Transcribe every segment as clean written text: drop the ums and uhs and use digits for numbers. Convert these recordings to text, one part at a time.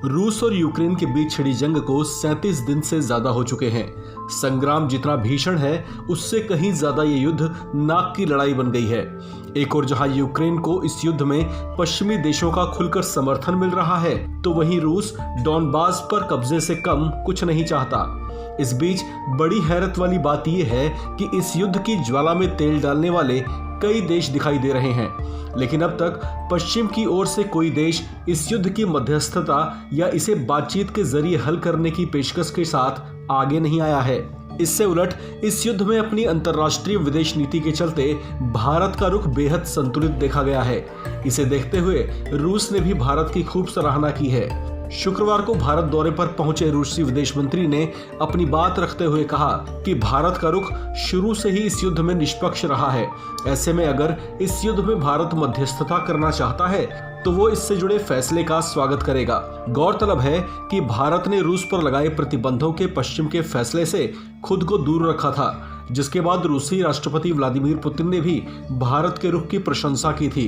रूस और यूक्रेन के बीच छिड़ी जंग को 37 दिन से ज्यादा हो चुके हैं। संग्राम जितना भीषण है, उससे कहीं ज्यादा ये युद्ध नाक की लड़ाई बन गई है। एक और जहां यूक्रेन को इस युद्ध में पश्चिमी देशों का खुलकर समर्थन मिल रहा है, तो वहीं रूस डॉनबास पर कब्जे से कम कुछ नहीं चाहता। इस बीच बड़ी हैरत वाली बात यह है कि इस युद्ध की ज्वाला में तेल डालने वाले कई देश दिखाई दे रहे हैं, लेकिन अब तक पश्चिम की ओर से कोई देश इस युद्ध की मध्यस्थता या इसे बातचीत के जरिए हल करने की पेशकश के साथ आगे नहीं आया है। इससे उलट इस युद्ध में अपनी अंतर्राष्ट्रीय विदेश नीति के चलते भारत का रुख बेहद संतुलित देखा गया है। इसे देखते हुए रूस ने भी भारत की खूब सराहना की है। शुक्रवार को भारत दौरे पर पहुंचे रूसी विदेश मंत्री ने अपनी बात रखते हुए कहा कि भारत का रुख शुरू से ही इस युद्ध में निष्पक्ष रहा है। ऐसे में अगर इस युद्ध में भारत मध्यस्थता करना चाहता है तो वो इससे जुड़े फैसले का स्वागत करेगा। गौरतलब है कि भारत ने रूस पर लगाए प्रतिबंधों के पश्चिम के फैसले से खुद को दूर रखा था, जिसके बाद रूसी राष्ट्रपति व्लादिमीर पुतिन ने भी भारत के रुख की प्रशंसा की थी।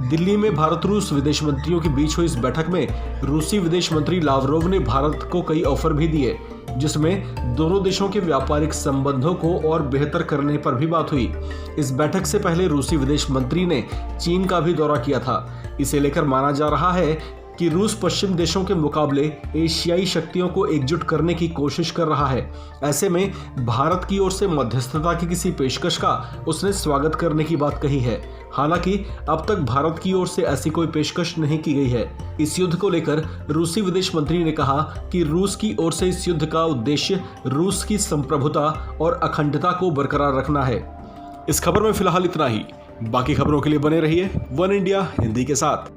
दिल्ली में भारत रूस विदेश मंत्रियों के बीच हुई इस बैठक में रूसी विदेश मंत्री लावरोव ने भारत को कई ऑफर भी दिए, जिसमें दोनों देशों के व्यापारिक संबंधों को और बेहतर करने पर भी बात हुई। इस बैठक से पहले रूसी विदेश मंत्री ने चीन का भी दौरा किया था। इसे लेकर माना जा रहा है कि रूस पश्चिम देशों के मुकाबले एशियाई शक्तियों को एकजुट करने की कोशिश कर रहा है। ऐसे में भारत की ओर से मध्यस्थता की किसी पेशकश का उसने स्वागत करने की बात कही है। हालांकि अब तक भारत की ओर से ऐसी कोई पेशकश नहीं की गई है। इस युद्ध को लेकर रूसी विदेश मंत्री ने कहा कि रूस की ओर से इस युद्ध का उद्देश्य रूस की संप्रभुता और अखंडता को बरकरार रखना है। इस खबर में फिलहाल इतना ही। बाकी खबरों के लिए बने रहिए वन इंडिया हिंदी के साथ।